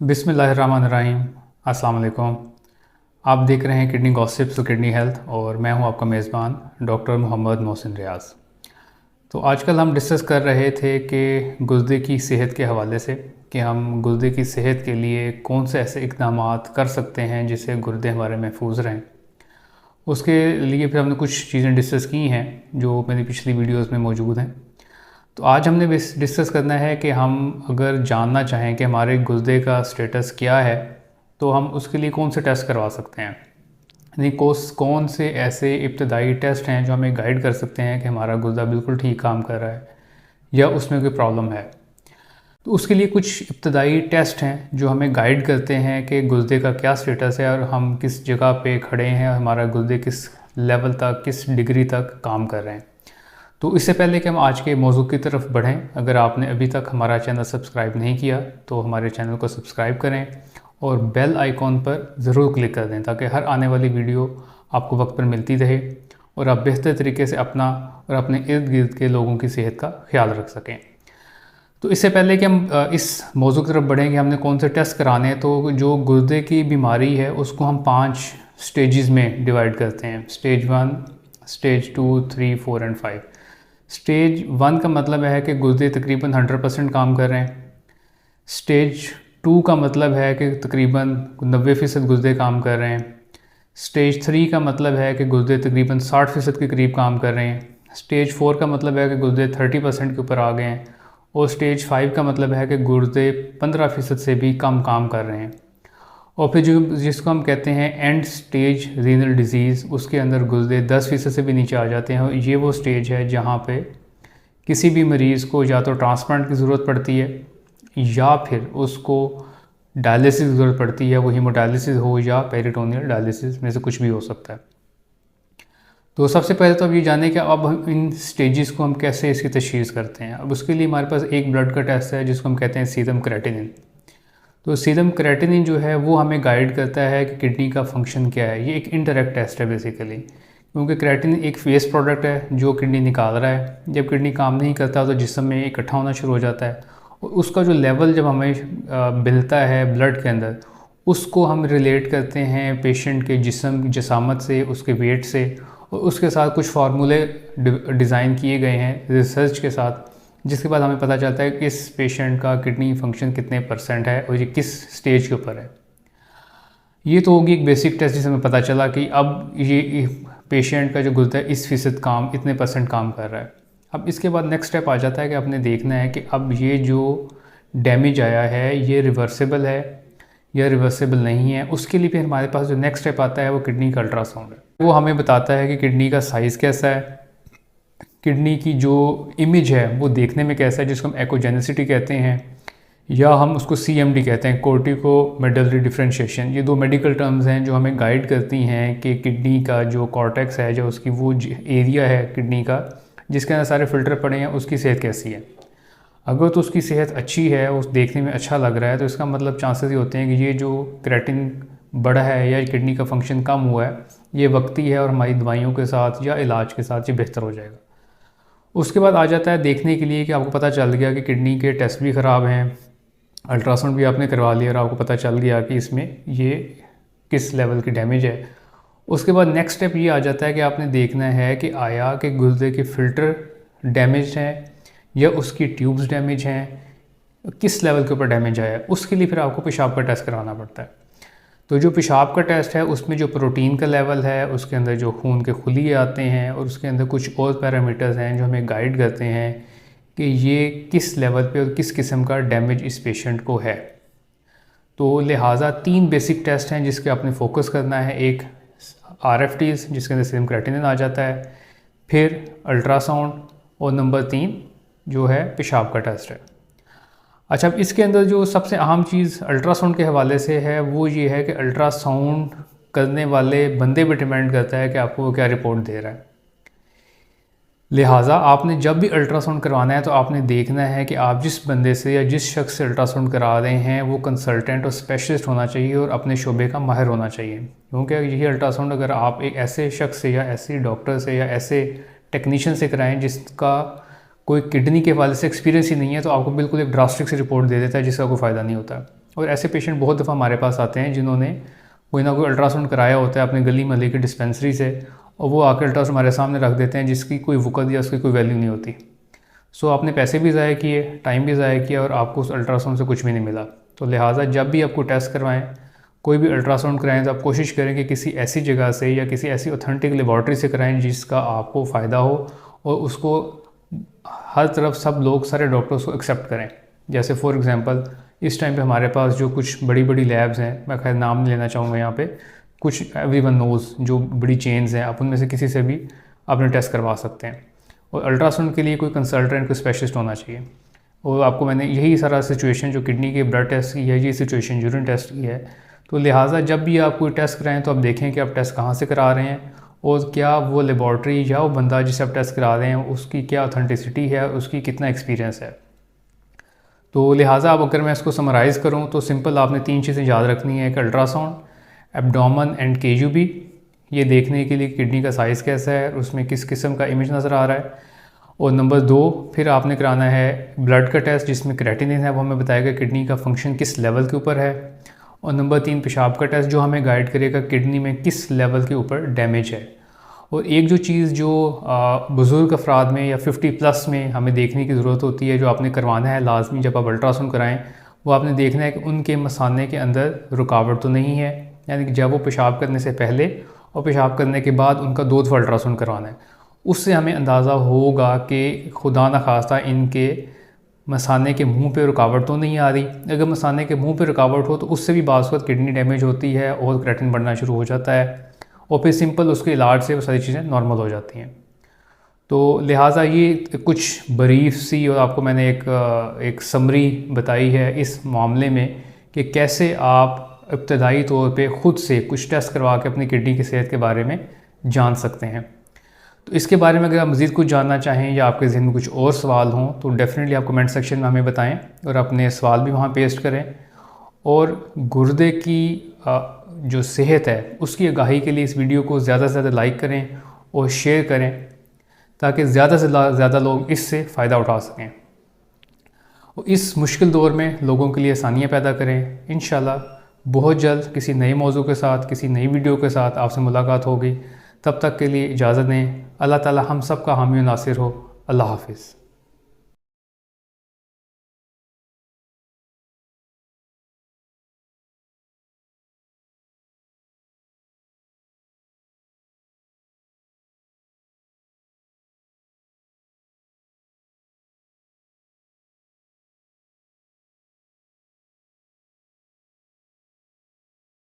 बिस्मिल्लाहिर्रहमानिर्रहीम। अस्सलाम वालेकुम। आप देख रहे हैं किडनी गॉसिप्स और किडनी हेल्थ, और मैं हूं आपका मेज़बान डॉक्टर मोहम्मद मोहसिन रियाज़। तो आजकल हम डिस्कस कर रहे थे कि गुर्दे की सेहत के हवाले से कि हम गुर्दे की सेहत के लिए कौन से ऐसे इक़दामात कर सकते हैं जिससे गुर्दे हमारे महफूज रहें। उसके लिए फिर हमने कुछ चीज़ें डिस्कस की हैं जो मेरी पिछली वीडियोज़ में मौजूद हैं। तो आज हमने डिस्कस करना है कि हम अगर जानना चाहें कि हमारे गुर्दे का स्टेटस क्या है, तो हम उसके लिए कौन से टेस्ट करवा सकते हैं, यानी कौन से ऐसे इब्तदाई टेस्ट हैं जो हमें गाइड कर सकते हैं कि हमारा गुर्दा बिल्कुल ठीक काम कर रहा है या उसमें कोई प्रॉब्लम है। तो उसके लिए कुछ इब्तदाई टेस्ट हैं जो हमें गाइड करते हैं कि गुर्दे का क्या स्टेटस है और हम किस जगह पे खड़े हैं, हमारा गुर्दे किस लेवल तक, किस डिग्री तक काम कर रहे हैं। तो इससे पहले कि हम आज के मौजू की तरफ बढ़ें, अगर आपने अभी तक हमारा चैनल सब्सक्राइब नहीं किया तो हमारे चैनल को सब्सक्राइब करें और बेल आइकॉन पर ज़रूर क्लिक कर दें ताकि हर आने वाली वीडियो आपको वक्त पर मिलती रहे और आप बेहतर तरीके से अपना और अपने इर्द गिर्द के लोगों की सेहत का ख्याल रख सकें। तो इससे पहले कि हम इस मौजू की तरफ बढ़ें कि हमने कौन से टेस्ट कराने हैं, तो जो गुर्दे की बीमारी है उसको हम 5 स्टेजेस में डिवाइड करते हैं। Stage 1, stage 2, 3, 4 and 5। स्टेज 1 का मतलब है कि गुर्दे तकरीबन 100% काम कर रहे हैं। स्टेज 2 का मतलब है कि तकरीबन 90% गुर्दे काम कर रहे हैं। स्टेज 3 का मतलब है कि गुर्दे तकरीबन 60% के करीब काम कर रहे हैं। स्टेज 4 का मतलब है कि गुर्दे 30% के ऊपर आ गए हैं। और स्टेज 5 का मतलब है कि गुर्दे 15% से भी कम काम कर रहे हैं। और फिर जिसको हम कहते हैं एंड स्टेज रीनल डिजीज़, उसके अंदर गुर्दे 10% से भी नीचे आ जाते हैं। और ये वो स्टेज है जहाँ पे किसी भी मरीज़ को या तो ट्रांसप्लांट की ज़रूरत पड़ती है या फिर उसको डायलिसिस की ज़रूरत पड़ती है, वो हीमोडायलिसिस हो या पेरिटोनियल डायलिसिस में से कुछ भी हो सकता है। तो सबसे पहले तो अब ये जानें कि अब हम इन स्टेजेस को हम कैसे इसकी तशख़ीस करते हैं। अब उसके लिए हमारे पास एक ब्लड का टेस्ट है जिसको हम कहते हैं सीरम क्रेटिनिन। तो सीरम क्रेटिनिन जो है वो हमें गाइड करता है कि किडनी का फंक्शन क्या है। ये एक इनडायरेक्ट टेस्ट है बेसिकली, क्योंकि क्रेटिनिन एक वेस्ट प्रोडक्ट है जो किडनी निकाल रहा है। जब किडनी काम नहीं करता तो जिस्म में इकट्ठा होना शुरू हो जाता है और उसका जो लेवल जब हमें मिलता है ब्लड के अंदर, उसको हम रिलेट करते हैं पेशेंट के जिस्म जसामत से, उसके वेट से, और उसके साथ कुछ फार्मूले डिज़ाइन किए गए हैं रिसर्च के साथ, जिसके बाद हमें पता चलता है कि इस पेशेंट का किडनी फंक्शन कितने % है और ये किस स्टेज के ऊपर है। ये तो होगी एक बेसिक टेस्ट जिससे हमें पता चला कि अब ये पेशेंट का जो गुर्दा है इस फीसद काम, इतने % काम कर रहा है। अब इसके बाद नेक्स्ट स्टेप आ जाता है कि आपने देखना है कि अब ये जो डैमेज आया है ये रिवर्सिबल है या रिवर्सिबल नहीं है। उसके लिए फिर हमारे पास जो नेक्स्ट स्टेप आता है वो किडनी का अल्ट्रासाउंड है। वो हमें बताता है कि किडनी का साइज़ कैसा है, किडनी की जो इमेज है वो देखने में कैसा है, जिसको हम एकोजेनिसिटी कहते हैं या हम उसको CMD कहते हैं, कोर्टिको मेडलरी डिफरेंशिएशन। ये 2 मेडिकल टर्म्स हैं जो हमें गाइड करती हैं कि किडनी का जो कॉर्टेक्स है, जो उसकी वो एरिया है किडनी का जिसके अंदर सारे फिल्टर पड़े हैं, उसकी सेहत कैसी है। अगर तो उसकी सेहत अच्छी है, उस देखने में अच्छा लग रहा है, तो इसका मतलब चांसेस ये होते हैं कि ये जो क्रेटिन बढ़ा है या किडनी का फंक्शन कम हुआ है ये वक्ती है और हमारी दवाइयों के साथ या इलाज के साथ ये बेहतर हो जाएगा। उसके बाद आ जाता है देखने के लिए कि आपको पता चल गया कि किडनी के टेस्ट भी ख़राब हैं, अल्ट्रासाउंड भी आपने करवा लिया और आपको पता चल गया कि इसमें ये किस लेवल की डैमेज है। उसके बाद नेक्स्ट स्टेप ये आ जाता है कि आपने देखना है कि आया कि गुर्दे के फ़िल्टर डैमेज हैं या उसकी ट्यूब्स डैमेज हैं, किस लेवल के ऊपर डैमेज आया है। उसके लिए फिर आपको पेशाब का टेस्ट कराना पड़ता है। तो जो पेशाब का टेस्ट है उसमें जो प्रोटीन का लेवल है, उसके अंदर जो खून के खुलिये आते हैं और उसके अंदर कुछ और पैरामीटर्स हैं जो हमें गाइड करते हैं कि ये किस लेवल पे और किस किस्म का डैमेज इस पेशेंट को है। तो लिहाजा 3 बेसिक टेस्ट हैं जिसके आपने फोकस करना है। एक RFTs जिसके अंदर सीरम क्रेटिनिन आ जाता है, फिर अल्ट्रासाउंड, और नंबर 3 जो है पेशाब का टेस्ट है। अच्छा, अब इसके अंदर जो सबसे अहम चीज़ अल्ट्रासाउंड के हवाले से है वो ये है कि अल्ट्रासाउंड करने वाले बंदे पे डिपेंड करता है कि आपको वो क्या रिपोर्ट दे रहा है। लिहाजा आपने जब भी अल्ट्रासाउंड करवाना है तो आपने देखना है कि आप जिस बंदे से या जिस शख्स से अल्ट्रासाउंड करा रहे हैं वो कंसल्टेंट और स्पेशलिस्ट होना चाहिए और अपने शोबे का माहिर होना चाहिए। क्योंकि यही अल्ट्रासाउंड अगर आप एक ऐसे शख्स से या ऐसे डॉक्टर से या ऐसे टेक्नीशियन से कराएं जिसका कोई किडनी के हवाले से एक्सपीरियंस ही नहीं है, तो आपको बिल्कुल एक ड्रास्टिक सी रिपोर्ट दे देता है जिसका कोई फ़ायदा नहीं होता। और ऐसे पेशेंट बहुत दफ़ा हमारे पास आते हैं जिन्होंने कोई ना कोई अल्ट्रासाउंड कराया होता है अपने गली महल्ले की डिस्पेंसरी से, और वो आकर अल्ट्रासाउंड हमारे सामने रख देते हैं जिसकी कोई वक़्त या उसकी कोई वैल्यू नहीं होती। सो आपने पैसे भी ज़ाया किए, टाइम भी ज़ाया किया, और आपको उस अल्ट्रासाउंड से कुछ भी नहीं मिला। तो लिहाजा जब भी आपको टेस्ट करवाएं, कोई भी अल्ट्रासाउंड कराएं, तो आप कोशिश करें कि किसी ऐसी जगह से या किसी ऐसी ऑथेंटिक लेबॉर्ट्री से कराएं जिसका आपको फ़ायदा हो और उसको हर तरफ सब लोग, सारे डॉक्टर्स को एक्सेप्ट करें। जैसे फॉर एग्ज़ाम्पल इस टाइम पे हमारे पास जो कुछ बड़ी बड़ी लैब्स हैं, मैं खैर नाम नहीं लेना चाहूँगा यहाँ पे, कुछ एवरीवन नोज़ जो बड़ी चेन्स हैं, आप उनमें से किसी से भी अपने टेस्ट करवा सकते हैं। और अल्ट्रासाउंड के लिए कोई कंसल्टेंट, कोई स्पेशलिस्ट होना चाहिए। और आपको मैंने यही सारा सिचुएशन जो किडनी के ब्लड टेस्ट की है, ये सिचुएशन यूरिन टेस्ट की है। तो लिहाजा जब भी आप कोई टेस्ट कराएं तो आप देखें कि आप टेस्ट कहाँ से करा रहे हैं और क्या वो लेबॉर्ट्री या वो बंदा जिसे आप टेस्ट करा रहे हैं उसकी क्या ऑथेंटिसिटी है, उसकी कितना एक्सपीरियंस है। तो लिहाजा अब अगर मैं इसको समराइज़ करूँ तो सिंपल आपने 3 चीज़ें याद रखनी है कि अल्ट्रासाउंड, एब्डोमेन एंड केयूबी, ये देखने के लिए किडनी का साइज़ कैसा है, उसमें किस किस्म का इमेज नज़र आ रहा है। और नंबर 2 फिर आपने कराना है ब्लड का टेस्ट जिसमें क्रेटिनिन है, वो हमें बताएगा किडनी का फंक्शन किस लेवल के ऊपर है। और नंबर 3 पेशाब का टेस्ट जो हमें गाइड करेगा किडनी में किस लेवल के ऊपर डैमेज है। और एक जो चीज़ जो बुज़ुर्ग अफराद में या 50+ में हमें देखने की ज़रूरत होती है, जो आपने करवाना है लाजमी जब आप अल्ट्रासाउंड कराएं, वो आपने देखना है कि उनके मसाने के अंदर रुकावट तो नहीं है, यानी कि जब वो पेशाब करने से पहले और पेशाब करने के बाद उनका 2 दफ़ा अल्ट्रासाउंड करवाना है। उससे हमें अंदाज़ा होगा कि खुदा न खास्ता इनके मसाने के मुंह पे रुकावट तो नहीं आ रही। अगर मसाने के मुंह पे रुकावट हो तो उससे भी बाज़ वक़्त किडनी डैमेज होती है और क्रेटिन बढ़ना शुरू हो जाता है, और फिर सिंपल उसके इलाज से वो सारी चीज़ें नॉर्मल हो जाती हैं। तो लिहाजा ये कुछ ब्रीफ सी और आपको मैंने एक समरी बताई है इस मामले में कि कैसे आप इब्तदाई तौर पे ख़ुद से कुछ टेस्ट करवा के अपनी किडनी की सेहत के बारे में जान सकते हैं। तो इसके बारे में अगर आप मज़ीद कुछ जानना चाहें या आपके ज़हन में कुछ और सवाल हों तो डेफ़िनेटली आप कमेंट सेक्शन में हमें बताएं और अपने सवाल भी वहाँ पेस्ट करें। और गुर्दे की जो सेहत है उसकी आगाही के लिए इस वीडियो को ज़्यादा से ज़्यादा लाइक करें और शेयर करें ताकि ज़्यादा से ज़्यादा लोग इससे फ़ायदा उठा सकें और इस मुश्किल दौर में लोगों के लिए आसानियाँ पैदा करें। इंशाल्लाह बहुत जल्द किसी नए मौजू के साथ, किसी नई वीडियो के साथ आपसे मुलाकात होगी। तब तक के लिए इजाज़त दें। अल्लाह ताला हम सब का हामी और नासिर हो। अल्लाह हाफ़िज़।